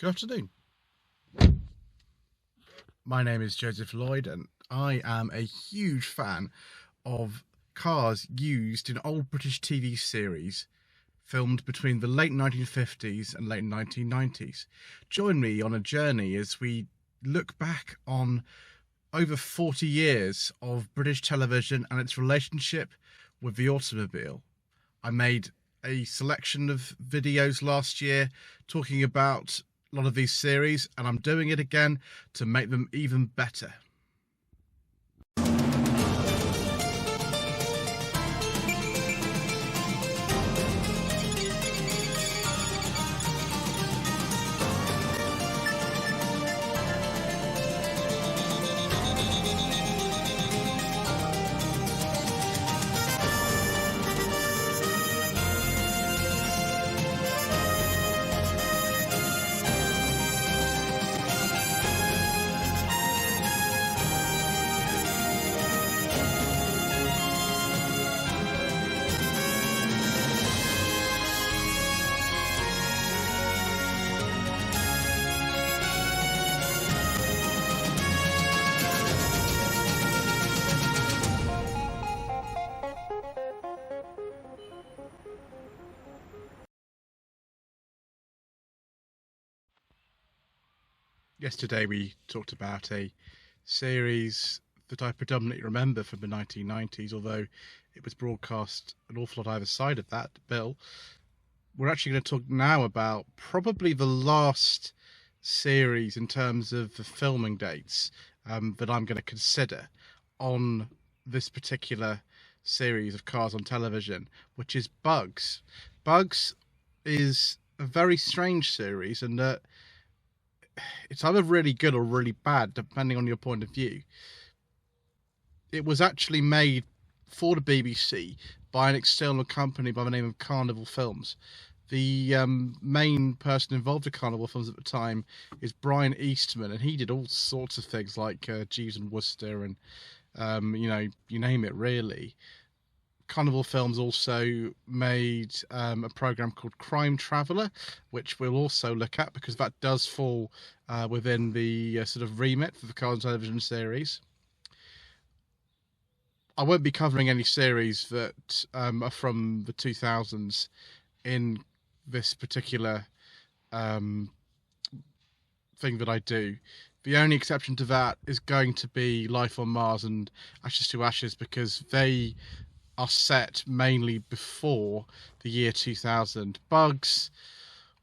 Good afternoon. My name is Joseph Lloyd, and I am a huge fan of cars used in old British TV series filmed between the late 1950s and late 1990s. Join me on a journey as we look back on over 40 years of British television and its relationship with the automobile. I made a selection of videos last year talking about a lot of these series, and I'm doing it again to make them even better. Yesterday we talked about a series that I predominantly remember from the 1990s, although it was broadcast an awful lot either side of that bill. We're actually going to talk now about probably the last series in terms of the filming dates that I'm going to consider on this particular series of cars on television, which is Bugs. Bugs is a very strange series, and it's either really good or really bad, depending on your point of view. It was actually made for the BBC by an external company by the name of Carnival Films. The main person involved with Carnival Films at the time is Brian Eastman, and he did all sorts of things like Jeeves and Wooster and, you name it, really. Carnival Films also made a program called Crime Traveller, which we'll also look at because that does fall within the sort of remit for the Cars on Television series. I won't be covering any series that are from the 2000s in this particular thing that I do. The only exception to that is going to be Life on Mars and Ashes to Ashes, because they are set mainly before the year 2000. Bugs,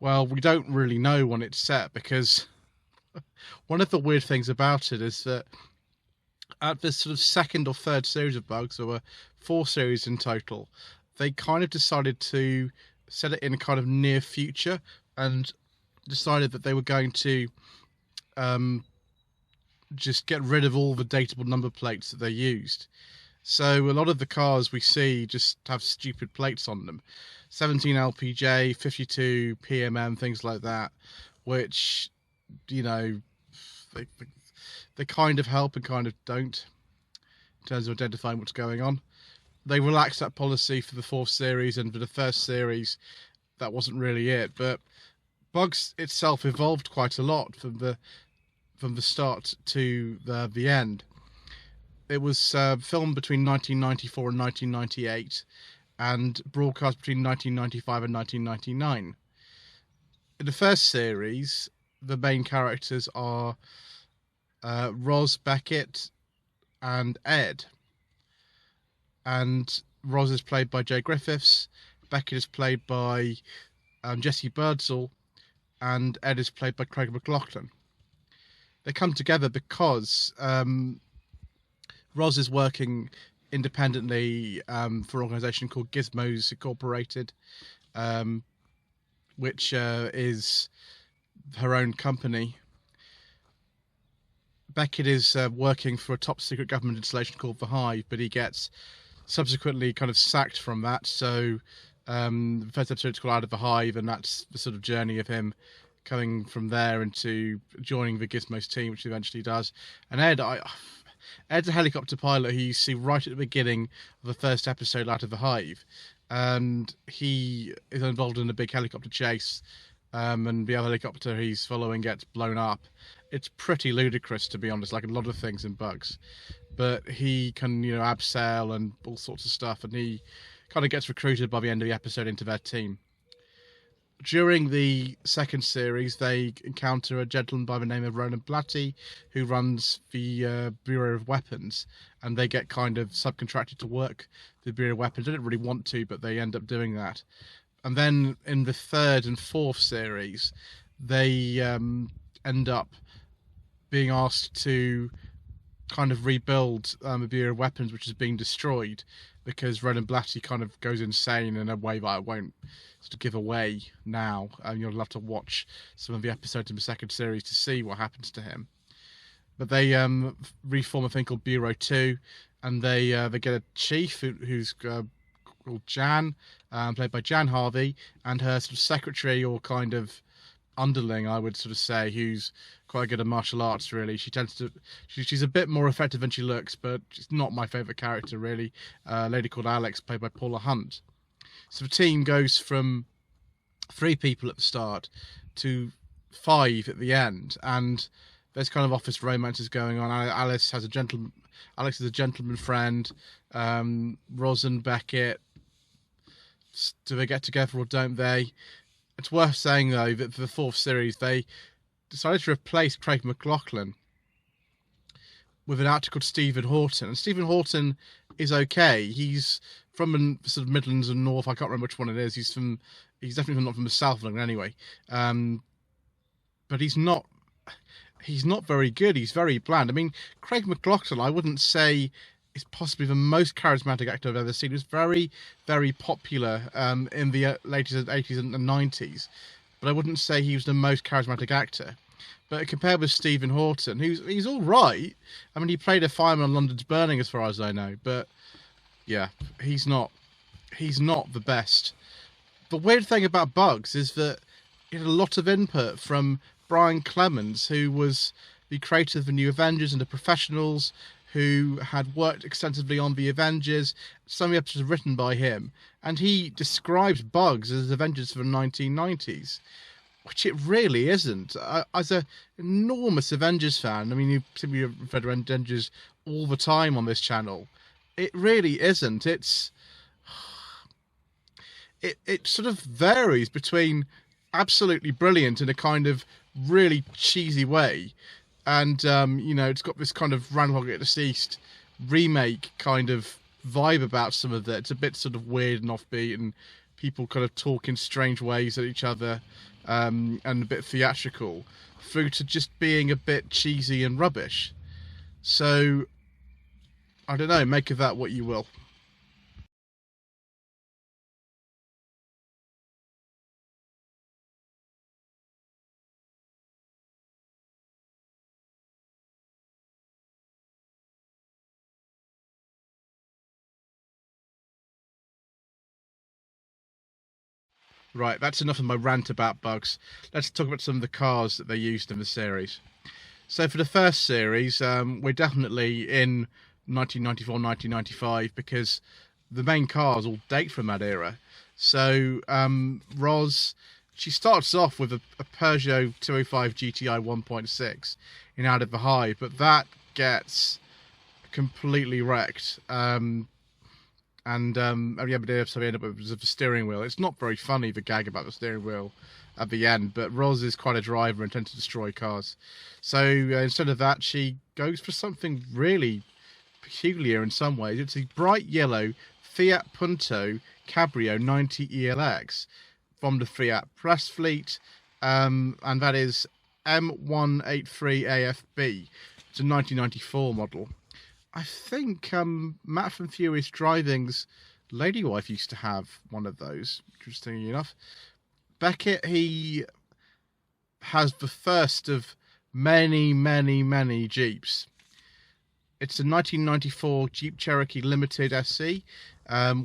well, we don't really know when it's set, because one of the weird things about it is that at this sort of second or third series of Bugs, there were 4 series in total, they kind of decided to set it in a kind of near future and decided that they were going to just get rid of all the datable number plates that they used. So a lot of the cars we see just have stupid plates on them. 17 LPJ, 52 PMM, things like that, which, they kind of help and kind of don't in terms of identifying what's going on. They relaxed that policy for the 4th series, and for the 1st series, that wasn't really it. But Bugs itself evolved quite a lot from the start to the end. It was filmed between 1994 and 1998 and broadcast between 1995 and 1999. In the 1st series, the main characters are Ros, Beckett, and Ed. And Ros is played by Jay Griffiths, Beckett is played by Jesse Birdsall, and Ed is played by Craig McLachlan. They come together because Ros is working independently for an organisation called Gizmos Incorporated, which is her own company. Beckett is working for a top secret government installation called The Hive, but he gets subsequently kind of sacked from that. So the first episode is called Out of the Hive, and that's the sort of journey of him coming from there into joining the Gizmos team, which he eventually does. And Ed's a helicopter pilot who you see right at the beginning of the first episode, Out of the Hive, and he is involved in a big helicopter chase and the other helicopter he's following gets blown up. It's pretty ludicrous, to be honest, like a lot of things in Bugs. But he can, abseil and all sorts of stuff, and he kind of gets recruited by the end of the episode into their team. During the second series, they encounter a gentleman by the name of Roland Blatty, who runs the Bureau of Weapons, and they get kind of subcontracted to work the Bureau of Weapons. They didn't really want to, but they end up doing that. And then in the third and fourth series, they end up being asked to kind of rebuild the Bureau of Weapons, which is being destroyed, because Roland Blatty kind of goes insane in a way that I won't sort of give away now. You'll have to watch some of the episodes in the second series to see what happens to him. But they reform a thing called Bureau 2, and they get a chief who's called Jan, played by Jan Harvey, and her sort of secretary or kind of underling, I would sort of say, who's quite good at martial arts. Really, she's a bit more effective than she looks, but she's not my favourite character really. A lady called Alex, played by Paula Hunt. So the team goes from 3 people at the start to 5 at the end, and there's kind of office romances going on. Alex is a gentleman friend. Roz and Beckett, do they get together or don't they? It's worth saying, though, that for the fourth series, they decided to replace Craig McLachlan with an actor called Stephen Horton. And Stephen Horton is okay. He's from the sort of Midlands and North. I can't remember which one it is. He's definitely not from the South of England anyway. But he's not very good. He's very bland. I mean, Craig McLachlan, I wouldn't say is possibly the most charismatic actor I've ever seen. He was very, very popular in the late 80s and 90s, but I wouldn't say he was the most charismatic actor. But compared with Stephen Horton, he's all right. I mean, he played a fireman on London's Burning, as far as I know. But yeah, he's not the best. The weird thing about Bugs is that it had a lot of input from Brian Clemens, who was the creator of the New Avengers and the Professionals, who had worked extensively on the Avengers. Some of the episodes are written by him, and he describes Bugs as Avengers for the 1990s, which it really isn't. As an enormous Avengers fan, I mean, you typically refer to Avengers all the time on this channel. It really isn't. It sort of varies between absolutely brilliant in a kind of really cheesy way, and it's got this kind of Groundhog Day Deceased remake kind of vibe about some of it. It's a bit sort of weird and offbeat, and people kind of talk in strange ways at each other, and a bit theatrical, through to just being a bit cheesy and rubbish. So I don't know, make of that what you will. Right, that's enough of my rant about Bugs. Let's talk about some of the cars that they used in the series. So for the first series, we're definitely in 1994, 1995, because the main cars all date from that era. So Roz, she starts off with a Peugeot 205 GTI 1.6 in Out of the High, but that gets completely wrecked. So we end up with the steering wheel. It's not very funny, the gag about the steering wheel at the end, but Roz is quite a driver and tends to destroy cars. So instead of that, she goes for something really peculiar in some ways. It's a bright yellow Fiat Punto Cabrio 90 ELX from the Fiat press fleet, and that is M183AFB. It's a 1994 model. I think Matt from Furious Driving's lady wife used to have one of those, interestingly enough. Beckett, he has the first of many, many, many Jeeps. It's a 1994 Jeep Cherokee Limited SC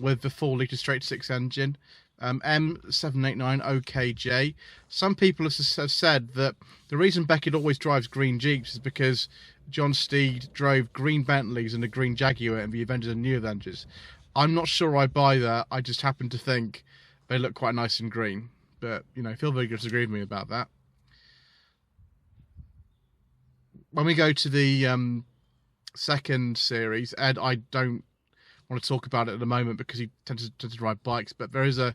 with the 4-litre straight-six engine, M789OKJ. Some people have said that the reason Beckett always drives green Jeeps is because John Steed drove green Bentleys and a green Jaguar in the Avengers and New Avengers. I'm not sure I buy that. I just happen to think they look quite nice in green. but you know, feel free to disagree with me about that. When we go to the second series, Ed, I don't want to talk about it at the moment because he tends to ride bikes, but there is a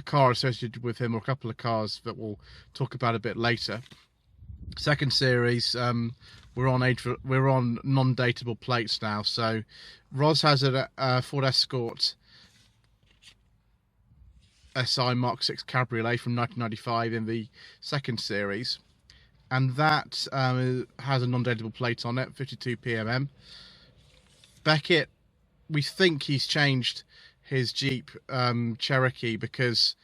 car associated with him, or a couple of cars that we'll talk about a bit later. Second series, we're on non-dateable plates now. So Roz has a Ford Escort SI Mark 6 Cabriolet from 1995 in the second series, and that has a non-dateable plate on it, 52 PMM. Beckett, we think he's changed his Jeep Cherokee because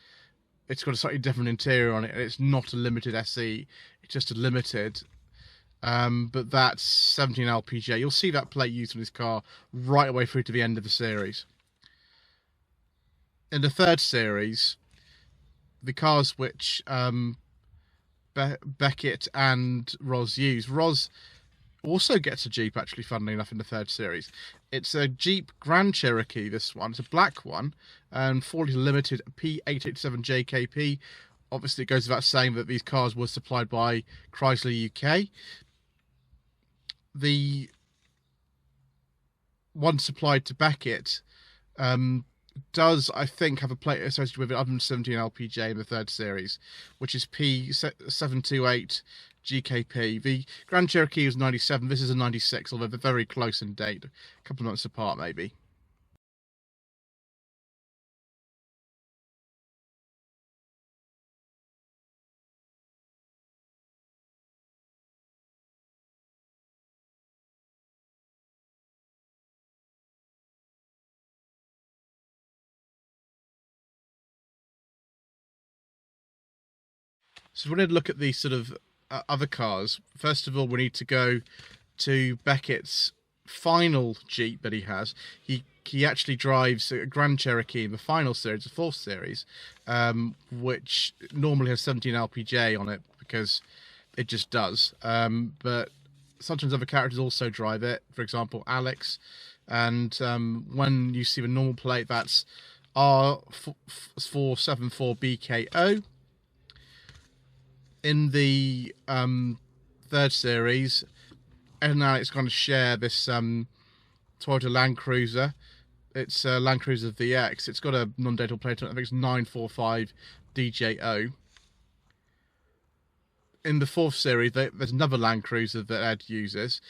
it's got a slightly different interior on it, and it's not a limited SE, it's just a limited. But that's 17 LPG. You'll see that plate used on this car right away through to the end of the series. In the third series, the cars which Beckett and Roz use, Roz also gets a Jeep, actually, funnily enough, in the third series. It's a Jeep Grand Cherokee, this one. It's a black one, and 40 limited P887 JKP. Obviously, it goes without saying that these cars were supplied by Chrysler UK. The one supplied to Beckett does, I think, have a plate associated with it other than 17 LPJ in the third series, which is P728 GKP. The Grand Cherokee was 97, this is a 96, although they're very close in date, a couple of months apart maybe. So we're going to look at these sort of other cars. First of all, we need to go to Beckett's final Jeep that he has. He actually drives a Grand Cherokee in the final series, the fourth series, which normally has 17 LPJ on it because it just does. But sometimes other characters also drive it. For example, Alex. And when you see the normal plate, that's R474BKO. In the third series, Ed and Alex going to share this Toyota Land Cruiser. It's a Land Cruiser VX. It's got a non-dateable plate on it. I think it's 945 DJO. In the fourth series, there's another Land Cruiser that Ed uses.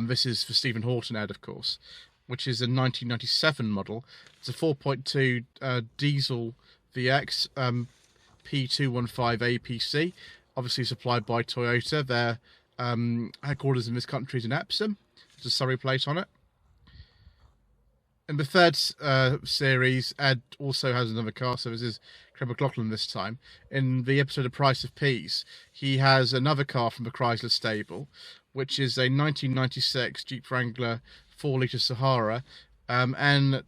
This is for Stephen Horton, Ed, of course, which is a 1997 model. It's a 4.2 diesel VX, P215 APC. Obviously supplied by Toyota. Their headquarters in this country is in Epsom. There's a Surrey plate on it. In the third series, Ed also has another car, so this is Craig McLaughlin this time. In the episode of Price of Peace, he has another car from the Chrysler stable, which is a 1996 Jeep Wrangler 4-litre Sahara N239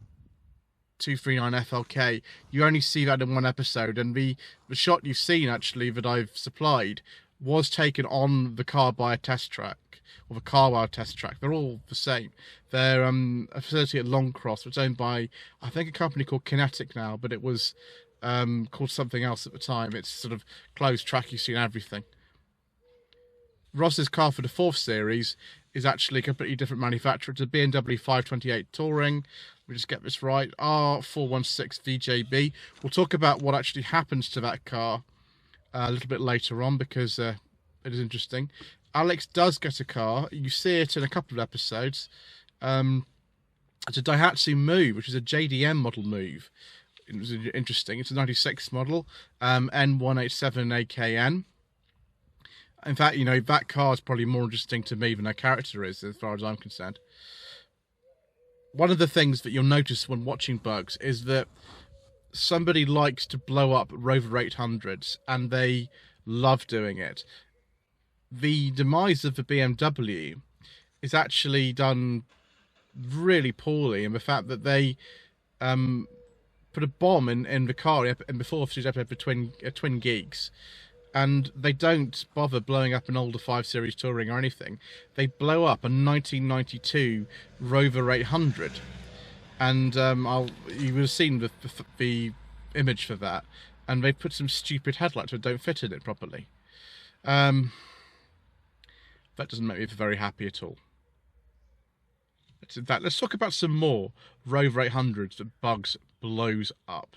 FLK. You only see that in one episode, and the shot you've seen, actually, that I've supplied was taken on the car by a test track, or the Carwow test track. They're all the same. They're a facility at Longcross, which is owned by, I think, a company called Kinetic now, but it was called something else at the time. It's sort of closed track, you see everything. Ross's car for the fourth series is actually a completely different manufacturer. It's a BMW 528 Touring. Let me just get this right. R416 VJB. We'll talk about what actually happens to that car a little bit later on, because it is interesting. Alex does get a car. You see it in a couple of episodes. It's a Daihatsu Move, which is a JDM model Move. It was interesting. It's a 96 model, N187AKN. In fact, you know, that car is probably more interesting to me than her character is, as far as I'm concerned. One of the things that you'll notice when watching Bugs is that somebody likes to blow up Rover 800s, and they love doing it. The demise of the BMW is actually done really poorly in the fact that they put a bomb in the car in the fourth series episode for Twin Geeks, and they don't bother blowing up an older 5 Series Touring or anything. They blow up a 1992 Rover 800, and you would have seen the image for that. and they've put some stupid headlights that don't fit in it properly. That doesn't make me very happy at all. Let's talk about some more Rover 800s that Bugs blows up.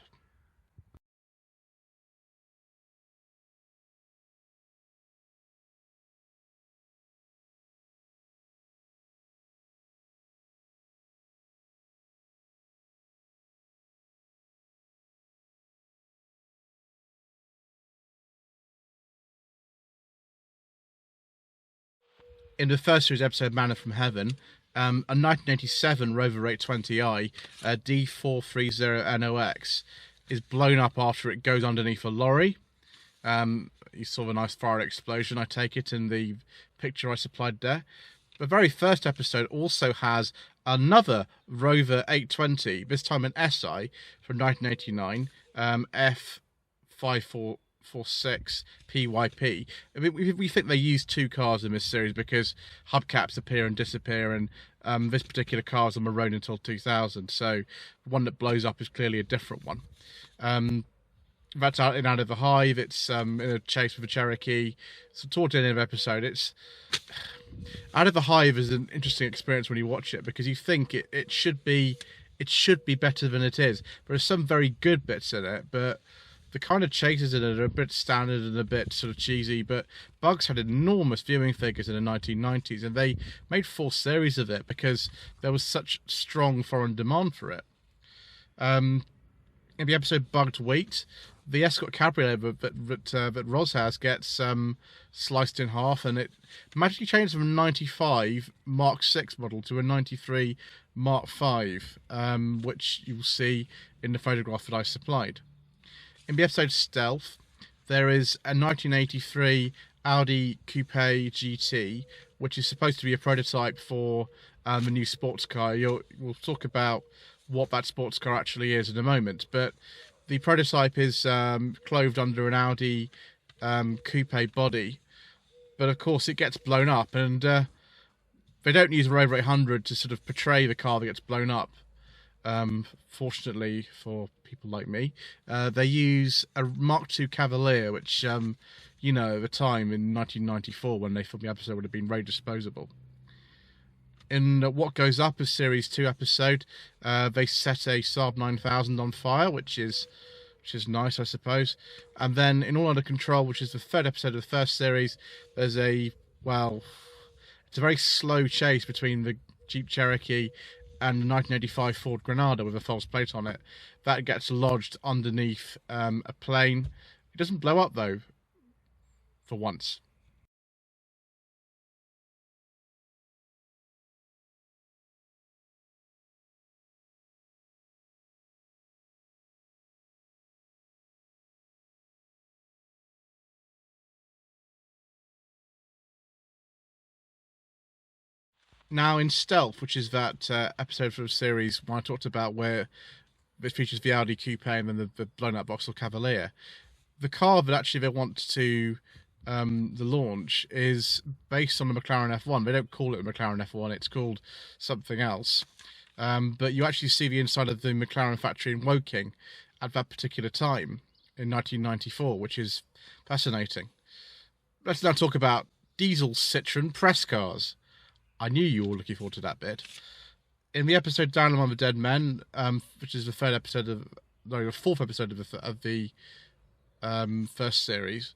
In the first series episode, Manna from Heaven, a 1987 Rover 820i, D430NOX, is blown up after it goes underneath a lorry. You saw a nice fire explosion, I take it, in the picture I supplied there. The very first episode also has another Rover 820, this time an SI from 1989, F5446 PYP. I mean, we think they used two cars in this series because hubcaps appear and disappear, and this particular car is on the road until 2000, so the one that blows up is clearly a different one. That's out of the hive. It's in a chase with a Cherokee. So towards the end of the episode, it's out of the hive is an interesting experience when you watch it, because you think it should be better than it is. There are some very good bits in it, but the kind of chases in it are a bit standard and a bit sort of cheesy. But Bugs had enormous viewing figures in the 1990s, and they made 4 series of it because there was such strong foreign demand for it. In the episode Bugged Wheat, the Escort Cabriolet that Ros has gets sliced in half, and it magically changes from a 95 Mark 6 model to a 93 Mark 5, which you'll see in the photograph that I supplied. In the episode Stealth, there is a 1983 Audi Coupe GT, which is supposed to be a prototype for the new sports car. We'll talk about what that sports car actually is in a moment, but the prototype is clothed under an Audi coupe body, but of course it gets blown up, and they don't use a Rover 800 to sort of portray the car that gets blown up. Fortunately for people like me, they use a Mark II Cavalier, which, at the time in 1994 when they filmed the episode, would have been very disposable. In What Goes Up, a Series 2 episode, they set a Saab 9000 on fire, which is nice, I suppose. And then in All Under Control, which is the 3rd episode of the first series, there's it's a very slow chase between the Jeep Cherokee and the 1985 Ford Granada with a false plate on it. That gets lodged underneath a plane. It doesn't blow up, though, for once. Now, in Stealth, which is that episode from the series when I talked about where it features the Audi Coupe and then the blown up Vauxhall Cavalier, the car that actually they want to the launch is based on the McLaren F1. They don't call it the McLaren F1, it's called something else. But you actually see the inside of the McLaren factory in Woking at that particular time in 1994, which is fascinating. Let's now talk about diesel Citroen press cars. I knew you were looking forward to that bit. In the episode Down Among the Dead Men, which is the 4th episode of the first series,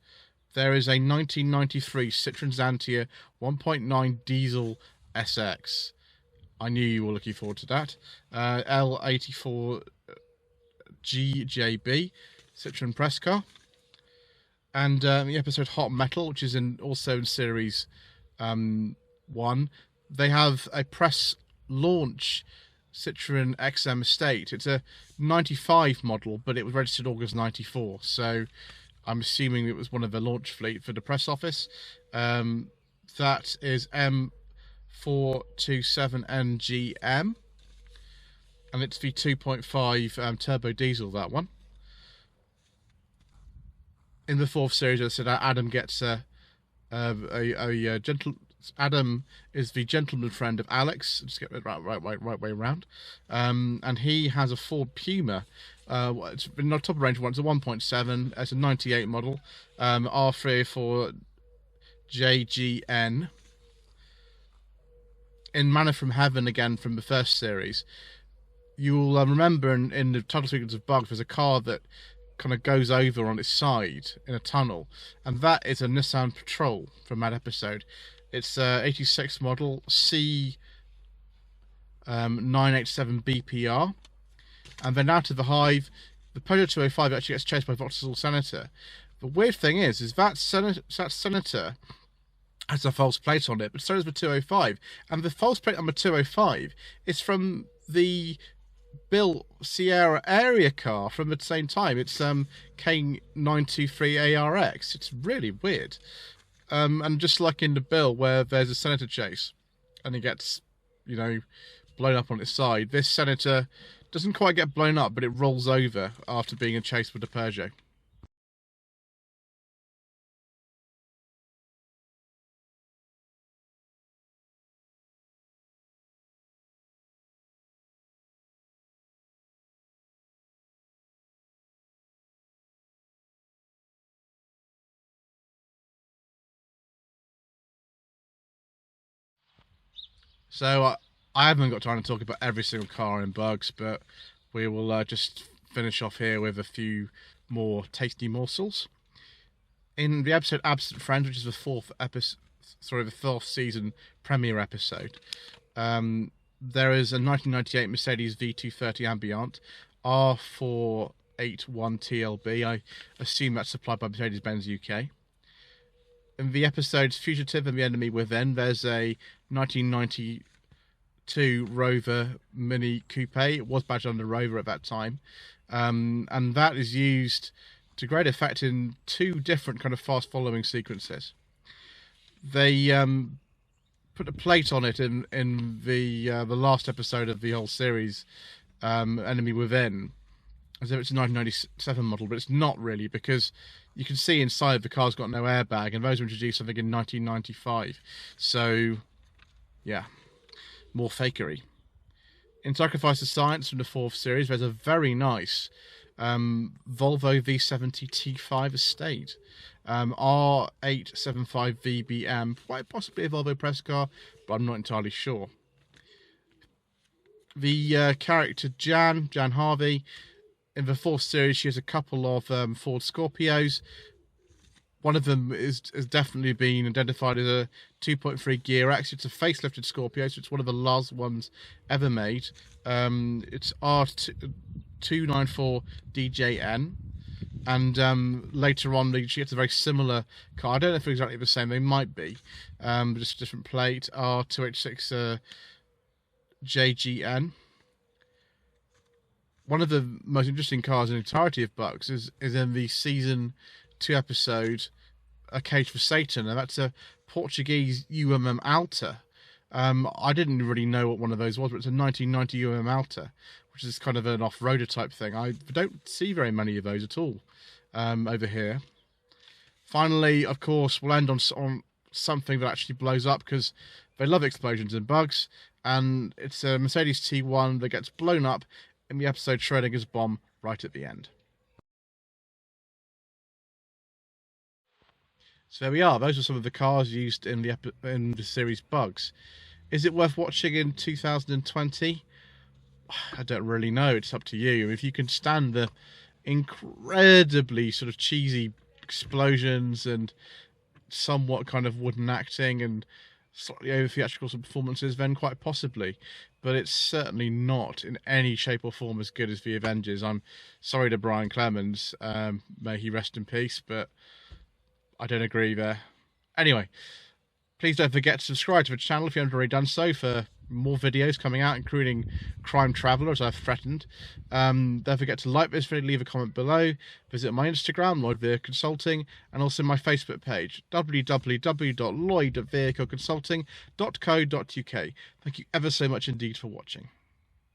there is a 1993 Citroen Xantia 1.9 diesel SX. I knew you were looking forward to that. L84 GJB Citroen press car. And the episode Hot Metal, which is also in series 1, they have a press launch Citroen XM Estate. It's a 95 model, but it was registered August 94, so I'm assuming it was one of the launch fleet for the press office. That is M427NGM, and it's the 2.5 turbo diesel, that one. In the 4th series, as I said, Adam gets a Adam is the gentleman friend of Alex. Just get it right way around. And he has a Ford Puma. It's been not top of range one. It's a 1.7. It's a 98 model. R304 JGN. In Manna from Heaven, again from the first series, you'll remember in the title sequence of Bugs, there's a car that kind of goes over on its side in a tunnel, and that is a Nissan Patrol from that episode. It's 86 model C 987 BPR. And then out of the hive, the Peugeot 205 actually gets chased by Vauxhall Senator. The weird thing is that Senator has a false plate on it, but so does the 205. And the false plate on the 205 is from the Bill Sierra area car from the same time. It's K923ARX. It's really weird. And just like in the Bill, where there's a Senator chase and he gets, you know, blown up on its side, this Senator doesn't quite get blown up, but it rolls over after being chased with the Peugeot. So I haven't got time to talk about every single car in Bugs, but we will just finish off here with a few more tasty morsels. In the episode Absent Friends, which is the fourth season premiere episode, there is a 1998 Mercedes V230 Ambiente R481TLB. I assume that's supplied by Mercedes-Benz UK. In the episodes Fugitive and The Enemy Within, there's a 1992 Rover Mini Coupe. It was badged under Rover at that time. And that is used to great effect in two different kind of fast-following sequences. They put a plate on it in the last episode of the whole series, Enemy Within, as if it's a 1997 model, but it's not really, because you can see inside the car's got no airbag, and those were introduced, I think, in 1995. So, yeah, more fakery. In Sacrifice of Science from the fourth series, there's a very nice Volvo V70 T5 Estate. R875 VBM, quite possibly a Volvo press car, but I'm not entirely sure. The character Jan Harvey, in the fourth series, she has a couple of Ford Scorpios. One of them has definitely been identified as a 2.3 Gear X. It's a facelifted Scorpio, so it's one of the last ones ever made. It's R294 DJN. And later on, she gets a very similar car. I don't know if they're exactly the same. They might be. Just a different plate. R286 JGN. One of the most interesting cars in the entirety of Bugs is in the season 2 episode A Cage for Satan, and that's a Portuguese Alta. I didn't really know what one of those was, but it's a 1990 Alta, which is kind of an off-roader type thing. I don't see very many of those at all over here. Finally, of course, we'll end on something that actually blows up, because they love explosions in Bugs, and it's a Mercedes T1 that gets blown up in the episode Schrodinger's Bomb right at the end. So there we are. Those are some of the cars used in the series Bugs. Is it worth watching in 2020? I don't really know. It's up to you. If you can stand the incredibly sort of cheesy explosions and somewhat kind of wooden acting and slightly over theatrical performances, then quite possibly. But it's certainly not in any shape or form as good as The Avengers. I'm sorry to Brian Clemens. May he rest in peace, but I don't agree there. Anyway, please don't forget to subscribe to the channel if you haven't already done so for more videos coming out, including Crime Traveller, as I've threatened. Don't forget to like this video, leave a comment below, visit my Instagram, Lloyd Vehicle Consulting, and also my Facebook page, www.lloydvehicleconsulting.co.uk. Thank you ever so much indeed for watching.